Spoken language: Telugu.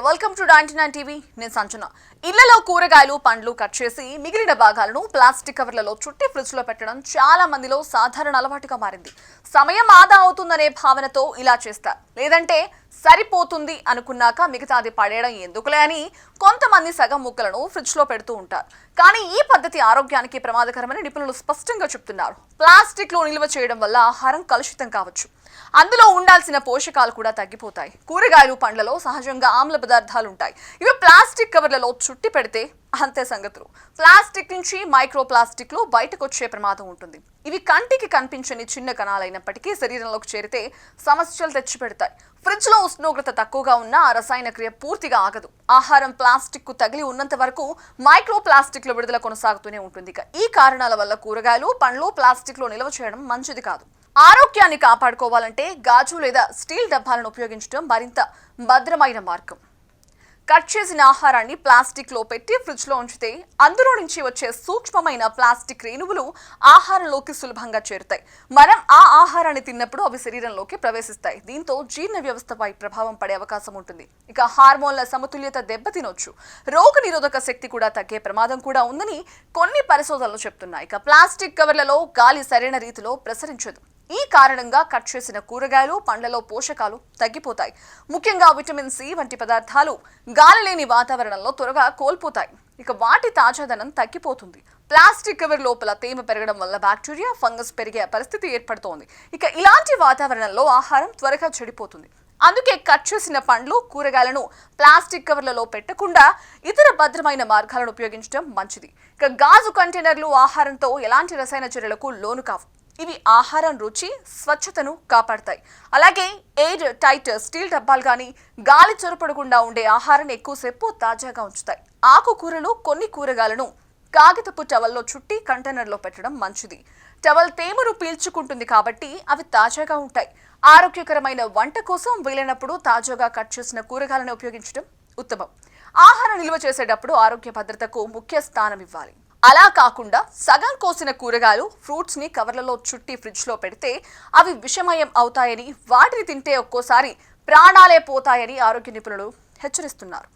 Welcome to 99 TV. నేను సంజన. ఇళ్లలో కూరగాయలు పండ్లు కట్ చేసి మిగిలిన భాగాలను ప్లాస్టిక్ కవర్లలో చుట్టి ఫ్రిడ్జ్ లో పెట్టడం చాలా మందిలో సాధారణ అలవాటుగా మారింది. సమయం ఆదా అవుతుందనే భావనతో ఇలా చేస్తారు. లేదంటే సరిపోతుంది అనుకున్నాక మిగతాది పడేయడం ఎందుకులే అని కొంతమంది సగం ముక్కలను ఫ్రిడ్జ్ లో పెడుతూ ఉంటారు. కానీ ఈ పద్ధతి ఆరోగ్యానికి ప్రమాదకరమని నిపుణులు స్పష్టంగా చెప్తున్నారు. ప్లాస్టిక్ లో నిల్వ చేయడం వల్ల ఆహారం కలుషితం కావచ్చు. అందులో ఉండాల్సిన పోషకాలు కూడా తగ్గిపోతాయి. కూరగాయలు పండ్లలో సహజంగా ఆమ్ల పదార్థాలు ఉంటాయి. ఇవి ప్లాస్టిక్ కవర్లలో చుట్టి పెడితే అంతే సంగతులు. ప్లాస్టిక్ నుంచి మైక్రో ప్లాస్టిక్లు బయటకు వచ్చే ప్రమాదం ఉంటుంది. ఇవి కంటికి కనిపించని చిన్న కణాలైనప్పటికీ శరీరంలోకి చేరితే సమస్యలు తెచ్చిపెడతాయి. ఫ్రిడ్జ్ లో ఉష్ణోగ్రత తక్కువగా ఉన్న రసాయన క్రియ పూర్తిగా ఆగదు. ఆహారం ప్లాస్టిక్ కు తగిలి ఉన్నంత వరకు మైక్రో ప్లాస్టిక్ల విడుదల కొనసాగుతూనే ఉంటుంది. ఈ కారణాల వల్ల కూరగాయలు పండ్లు ప్లాస్టిక్ లో నిల్వ చేయడం మంచిది కాదు. ఆరోగ్యాన్ని కాపాడుకోవాలంటే గాజు లేదా స్టీల్ డబ్బాలను ఉపయోగించడం మరింత భద్రమైన మార్గం. కట్ చేసిన ఆహారాన్ని ప్లాస్టిక్ లో పెట్టి ఫ్రిడ్జ్ లో ఉంచితే అందులో నుంచి వచ్చే సూక్ష్మమైన ప్లాస్టిక్ రేణువులు ఆహారంలోకి సులభంగా చేరుతాయి. మనం ఆ ఆహారాన్ని తిన్నప్పుడు అవి శరీరంలోకి ప్రవేశిస్తాయి. దీంతో జీర్ణ వ్యవస్థపై ప్రభావం పడే అవకాశం ఉంటుంది. ఇక హార్మోన్ల సమతుల్యత దెబ్బతినొచ్చు. రోగ నిరోధక శక్తి కూడా తగ్గే ప్రమాదం కూడా ఉందని కొన్ని పరిశోధనలు చెప్తున్నాయి. ఇక ప్లాస్టిక్ కవర్లలో గాలి సరైన రీతిలో ప్రసరించదు. ఈ కారణంగా కట్ చేసిన కూరగాయలు పండ్లలో పోషకాలు తగ్గిపోతాయి. ముఖ్యంగా విటమిన్ సి వంటి పదార్థాలు గాలి లేని వాతావరణంలో త్వరగా కోల్పోతాయి. ఇక వాటి తాజాదనం తగ్గిపోతుంది. ప్లాస్టిక్ కవర్ లోపల తేమ పెరగడం వల్ల బ్యాక్టీరియా ఫంగస్ పెరిగే పరిస్థితి ఏర్పడుతోంది. ఇక ఇలాంటి వాతావరణంలో ఆహారం త్వరగా చెడిపోతుంది. అందుకే కట్ చేసిన పండ్లు కూరగాయలను ప్లాస్టిక్ కవర్లలో పెట్టకుండా ఇతర భద్రమైన మార్గాలను ఉపయోగించడం మంచిది. ఇక గాజు కంటైనర్లు ఆహారంతో ఎలాంటి రసాయన చర్యలకు లోను కావు. ఇవి ఆహారం రుచి స్వచ్ఛతను కాపాడతాయి. అలాగే ఎయిర్ టైట్ స్టీల్ డబ్బాలు కానీ గాలి చొరపడకుండా ఉండే ఆహారాన్ని ఎక్కువసేపు తాజాగా ఉంచుతాయి. ఆకుకూరలు కొన్ని కూరగాయలను కాగితపు టవల్లో చుట్టి కంటైనర్లో పెట్టడం మంచిది. టవల్ తేమను పీల్చుకుంటుంది కాబట్టి అవి తాజాగా ఉంటాయి. ఆరోగ్యకరమైన వంట కోసం వీలైనప్పుడు తాజాగా కట్ చేసిన కూరగాయలను ఉపయోగించడం ఉత్తమం. ఆహారం నిల్వ చేసేటప్పుడు ఆరోగ్య భద్రతకు ముఖ్య స్థానం ఇవ్వాలి. అలా కాకుండా సగం కోసిన కూరగాయలు ఫ్రూట్స్ ని కవర్లలో చుట్టి ఫ్రిడ్జ్ లో పెడితే అవి విషమయం అవుతాయని, వాటిని తింటే ఒక్కోసారి ప్రాణాలే పోతాయని ఆరోగ్య నిపుణులు హెచ్చరిస్తున్నారు.